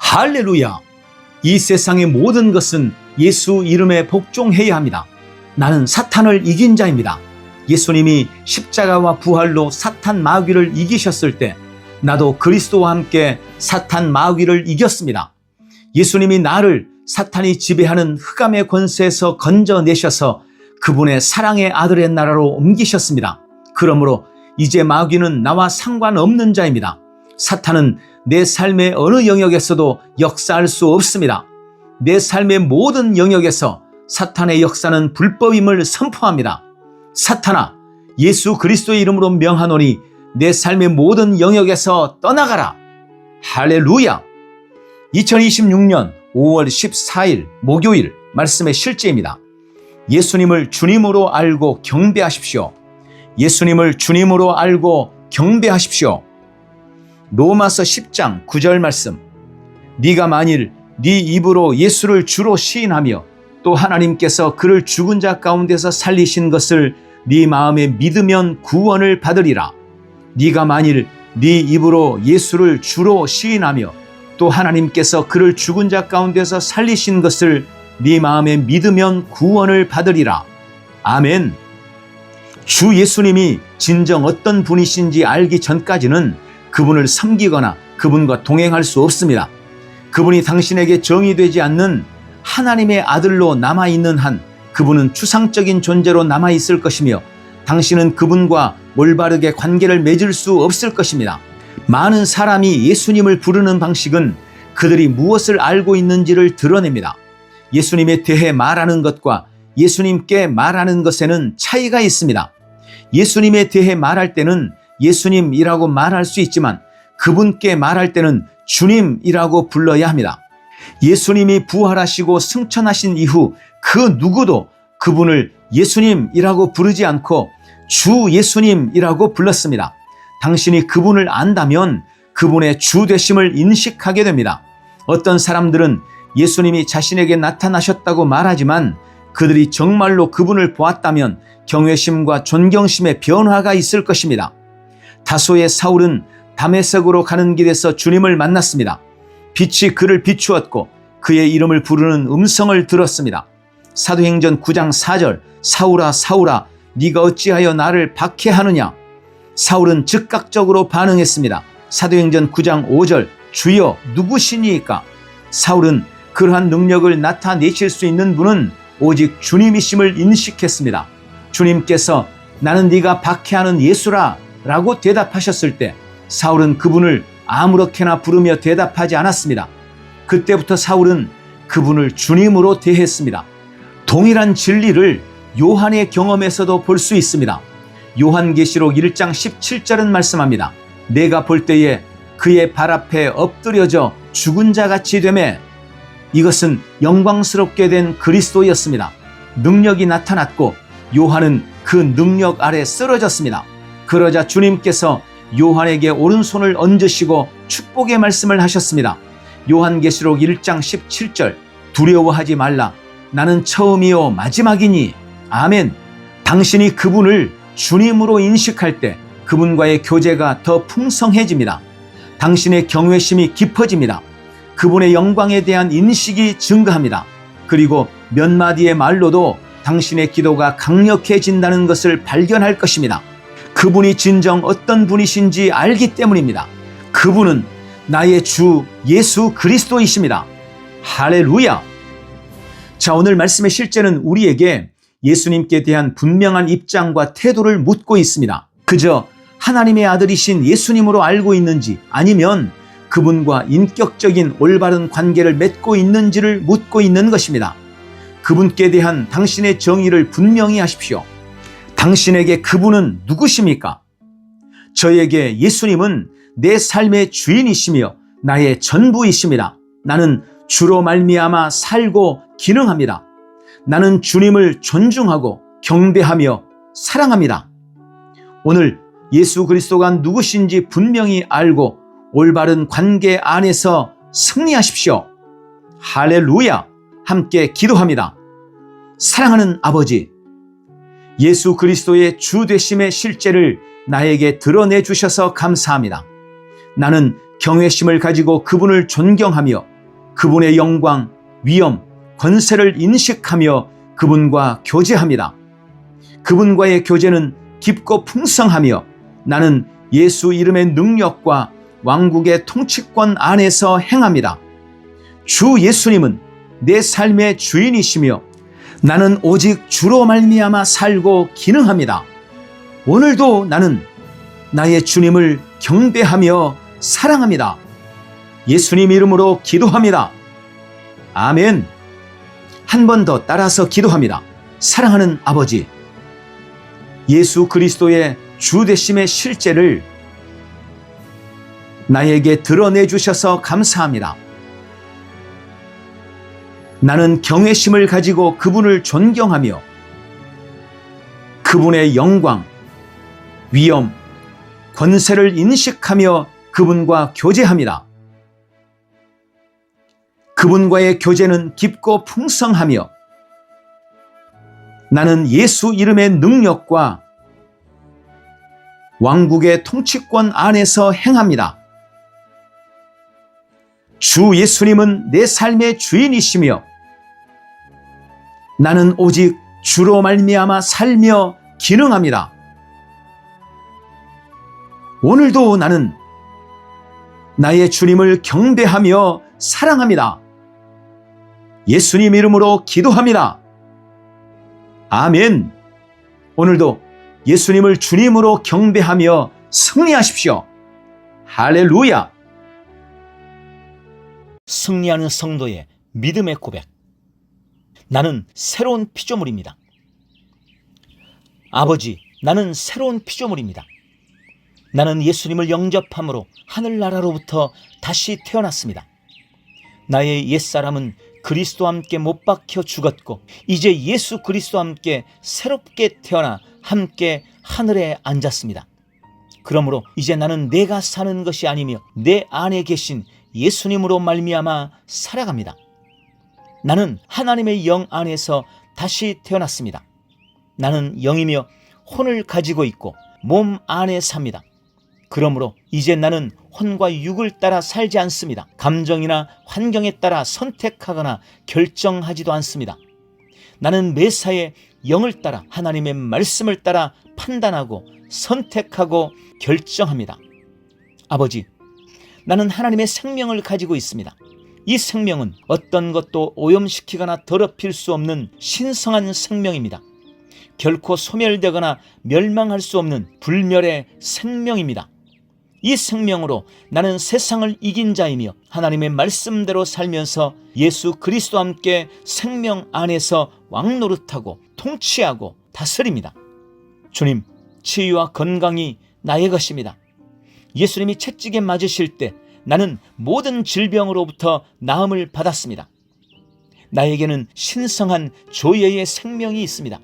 할렐루야! 이 세상의 모든 것은 예수 이름에 복종해야 합니다. 나는 사탄을 이긴 자입니다. 예수님이 십자가와 부활로 사탄 마귀를 이기셨을 때 나도 그리스도와 함께 사탄 마귀를 이겼습니다. 예수님이 나를 사탄이 지배하는 흑암의 권세에서 건져내셔서 그분의 사랑의 아들의 나라로 옮기셨습니다. 그러므로 이제 마귀는 나와 상관없는 자입니다. 사탄은 내 삶의 어느 영역에서도 역사할 수 없습니다. 내 삶의 모든 영역에서 사탄의 역사는 불법임을 선포합니다. 사탄아, 예수 그리스도의 이름으로 명하노니 내 삶의 모든 영역에서 떠나가라. 할렐루야! 2026년 5월 14일 목요일 말씀의 실제입니다. 예수님을 주님으로 알고 경배하십시오. 예수님을 주님으로 알고 경배하십시오. 로마서 10장 9절 말씀. 네가 만일 네 입으로 예수를 주로 시인하며 또 하나님께서 그를 죽은 자 가운데서 살리신 것을 네 마음에 믿으면 구원을 받으리라. 네가 만일 네 입으로 예수를 주로 시인하며 또 하나님께서 그를 죽은 자 가운데서 살리신 것을 네 마음에 믿으면 구원을 받으리라. 아멘. 주 예수님이 진정 어떤 분이신지 알기 전까지는 그분을 섬기거나 그분과 동행할 수 없습니다. 그분이 당신에게 정의되지 않는 하나님의 아들로 남아있는 한 그분은 추상적인 존재로 남아있을 것이며 당신은 그분과 올바르게 관계를 맺을 수 없을 것입니다. 많은 사람이 예수님을 부르는 방식은 그들이 무엇을 알고 있는지를 드러냅니다. 예수님에 대해 말하는 것과 예수님께 말하는 것에는 차이가 있습니다. 예수님에 대해 말할 때는 예수님이라고 말할 수 있지만 그분께 말할 때는 주님이라고 불러야 합니다. 예수님이 부활하시고 승천하신 이후 그 누구도 그분을 예수님이라고 부르지 않고 주 예수님이라고 불렀습니다. 당신이 그분을 안다면 그분의 주 되심을 인식하게 됩니다. 어떤 사람들은 예수님이 자신에게 나타나셨다고 말하지만 그들이 정말로 그분을 보았다면 경외심과 존경심의 변화가 있을 것입니다. 다소의 사울은 다메섹으로 가는 길에서 주님을 만났습니다. 빛이 그를 비추었고 그의 이름을 부르는 음성을 들었습니다. 사도행전 9장 4절 사울아 사울아 네가 어찌하여 나를 박해하느냐. 사울은 즉각적으로 반응했습니다. 사도행전 9장 5절 주여 누구시니까. 사울은 그러한 능력을 나타내실 수 있는 분은 오직 주님이심을 인식했습니다. 주님께서 나는 네가 박해하는 예수라 라고 대답하셨을 때 사울은 그분을 아무렇게나 부르며 대답하지 않았습니다. 그때부터 사울은 그분을 주님으로 대했습니다. 동일한 진리를 요한의 경험에서도 볼 수 있습니다. 요한계시록 1장 17절은 말씀합니다. 내가 볼 때에 그의 발 앞에 엎드려져 죽은 자같이 되매. 이것은 영광스럽게 된 그리스도였습니다. 능력이 나타났고 요한은 그 능력 아래 쓰러졌습니다. 그러자 주님께서 요한에게 오른손을 얹으시고 축복의 말씀을 하셨습니다. 요한계시록 1장 17절 두려워하지 말라. 나는 처음이요 마지막이니. 아멘. 당신이 그분을 주님으로 인식할 때 그분과의 교제가 더 풍성해집니다. 당신의 경외심이 깊어집니다. 그분의 영광에 대한 인식이 증가합니다. 그리고 몇 마디의 말로도 당신의 기도가 강력해진다는 것을 발견할 것입니다. 그분이 진정 어떤 분이신지 알기 때문입니다. 그분은 나의 주 예수 그리스도이십니다. 할렐루야! 자, 오늘 말씀의 실제는 우리에게 예수님께 대한 분명한 입장과 태도를 묻고 있습니다. 그저 하나님의 아들이신 예수님으로 알고 있는지 아니면 그분과 인격적인 올바른 관계를 맺고 있는지를 묻고 있는 것입니다. 그분께 대한 당신의 정의를 분명히 하십시오. 당신에게 그분은 누구십니까? 저에게 예수님은 내 삶의 주인이시며 나의 전부이십니다. 나는 주로 말미암아 살고 기능합니다. 나는 주님을 존중하고 경배하며 사랑합니다. 오늘 예수 그리스도가 누구신지 분명히 알고 올바른 관계 안에서 승리하십시오. 할렐루야! 함께 기도합니다. 사랑하는 아버지, 예수 그리스도의 주 되심의 실제를 나에게 드러내 주셔서 감사합니다. 나는 경외심을 가지고 그분을 존경하며 그분의 영광, 위엄, 권세를 인식하며 그분과 교제합니다. 그분과의 교제는 깊고 풍성하며 나는 예수 이름의 능력과 왕국의 통치권 안에서 행합니다. 주 예수님은 내 삶의 주인이시며 나는 오직 주로 말미암아 살고 기능합니다. 오늘도 나는 나의 주님을 경배하며 사랑합니다. 예수님 이름으로 기도합니다. 아멘. 한 번 더 따라서 기도합니다. 사랑하는 아버지, 예수 그리스도의 주 되심의 실제를 나에게 드러내 주셔서 감사합니다. 나는 경외심을 가지고 그분을 존경하며 그분의 영광, 위엄, 권세를 인식하며 그분과 교제합니다. 그분과의 교제는 깊고 풍성하며 나는 예수 이름의 능력과 왕국의 통치권 안에서 행합니다. 주 예수님은 내 삶의 주인이시며 나는 오직 주로 말미암아 살며 기능합니다. 오늘도 나는 나의 주님을 경배하며 사랑합니다. 예수님 이름으로 기도합니다. 아멘. 오늘도 예수님을 주님으로 경배하며 승리하십시오. 할렐루야. 승리하는 성도의 믿음의 고백. 나는 새로운 피조물입니다. 아버지, 나는 새로운 피조물입니다. 나는 예수님을 영접함으로 하늘나라로부터 다시 태어났습니다. 나의 옛사람은 그리스도와 함께 못 박혀 죽었고 이제 예수 그리스도와 함께 새롭게 태어나 함께 하늘에 앉았습니다. 그러므로 이제 나는 내가 사는 것이 아니며 내 안에 계신 예수님으로 말미암아 살아갑니다. 나는 하나님의 영 안에서 다시 태어났습니다. 나는 영이며 혼을 가지고 있고 몸 안에 삽니다. 그러므로 이제 나는 혼과 육을 따라 살지 않습니다. 감정이나 환경에 따라 선택하거나 결정하지도 않습니다. 나는 매사에 영을 따라 하나님의 말씀을 따라 판단하고 선택하고 결정합니다. 아버지, 나는 하나님의 생명을 가지고 있습니다. 이 생명은 어떤 것도 오염시키거나 더럽힐 수 없는 신성한 생명입니다. 결코 소멸되거나 멸망할 수 없는 불멸의 생명입니다. 이 생명으로 나는 세상을 이긴 자이며 하나님의 말씀대로 살면서 예수 그리스도와 함께 생명 안에서 왕노릇하고 통치하고 다스립니다. 주님, 치유와 건강이 나의 것입니다. 예수님이 채찍에 맞으실 때 나는 모든 질병으로부터 나음을 받았습니다. 나에게는 신성한 조예의 생명이 있습니다.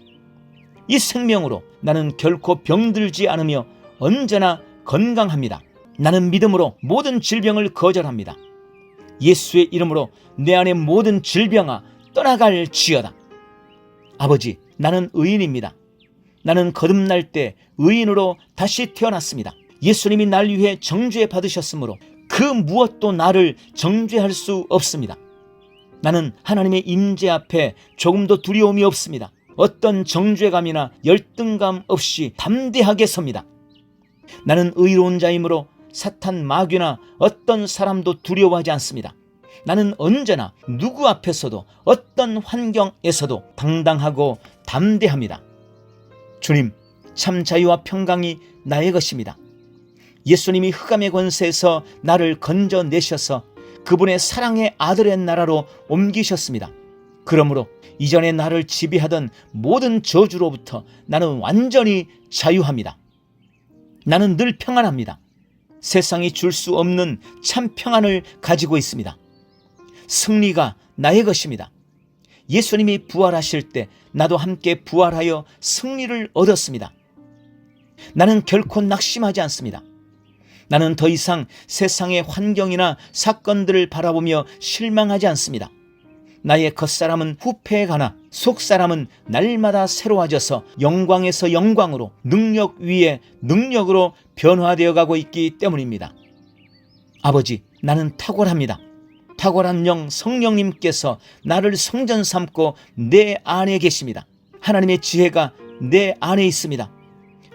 이 생명으로 나는 결코 병들지 않으며 언제나 건강합니다. 나는 믿음으로 모든 질병을 거절합니다. 예수의 이름으로 내 안의 모든 질병아 떠나갈지어다. 아버지, 나는 의인입니다. 나는 거듭날 때 의인으로 다시 태어났습니다. 예수님이 날 위해 정죄 받으셨으므로 그 무엇도 나를 정죄할 수 없습니다. 나는 하나님의 임재 앞에 조금도 두려움이 없습니다. 어떤 정죄감이나 열등감 없이 담대하게 섭니다. 나는 의로운 자이므로 사탄 마귀나 어떤 사람도 두려워하지 않습니다. 나는 언제나 누구 앞에서도 어떤 환경에서도 당당하고 담대합니다. 주님, 참 자유와 평강이 나의 것입니다. 예수님이 흑암의 권세에서 나를 건져내셔서 그분의 사랑의 아들의 나라로 옮기셨습니다. 그러므로 이전에 나를 지배하던 모든 저주로부터 나는 완전히 자유합니다. 나는 늘 평안합니다. 세상이 줄 수 없는 참 평안을 가지고 있습니다. 승리가 나의 것입니다. 예수님이 부활하실 때 나도 함께 부활하여 승리를 얻었습니다. 나는 결코 낙심하지 않습니다. 나는 더 이상 세상의 환경이나 사건들을 바라보며 실망하지 않습니다. 나의 겉사람은 후패에 가나 속사람은 날마다 새로워져서 영광에서 영광으로 능력 위에 능력으로 변화되어 가고 있기 때문입니다. 아버지, 나는 탁월합니다. 탁월한 영 성령님께서 나를 성전 삼고 내 안에 계십니다. 하나님의 지혜가 내 안에 있습니다.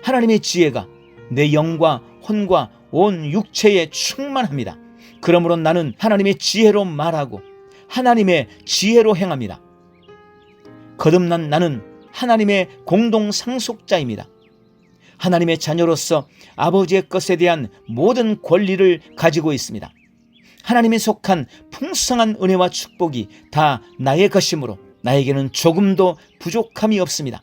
하나님의 지혜가 내 영과 혼과 온 육체에 충만합니다. 그러므로 나는 하나님의 지혜로 말하고 하나님의 지혜로 행합니다. 거듭난 나는 하나님의 공동 상속자입니다. 하나님의 자녀로서 아버지의 것에 대한 모든 권리를 가지고 있습니다. 하나님에 속한 풍성한 은혜와 축복이 다 나의 것이므로 나에게는 조금도 부족함이 없습니다.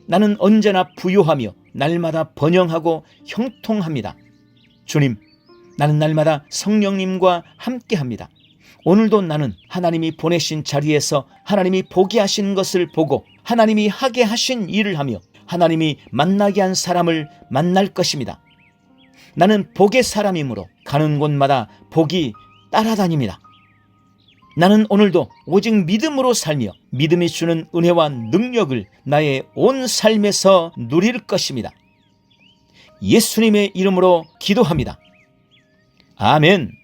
나는 언제나 부유하며 날마다 번영하고 형통합니다. 주님, 나는 날마다 성령님과 함께합니다. 오늘도 나는 하나님이 보내신 자리에서 하나님이 보게 하신 것을 보고 하나님이 하게 하신 일을 하며 하나님이 만나게 한 사람을 만날 것입니다. 나는 복의 사람이므로 가는 곳마다 복이 따라다닙니다. 나는 오늘도 오직 믿음으로 살며 믿음이 주는 은혜와 능력을 나의 온 삶에서 누릴 것입니다. 예수님의 이름으로 기도합니다. 아멘.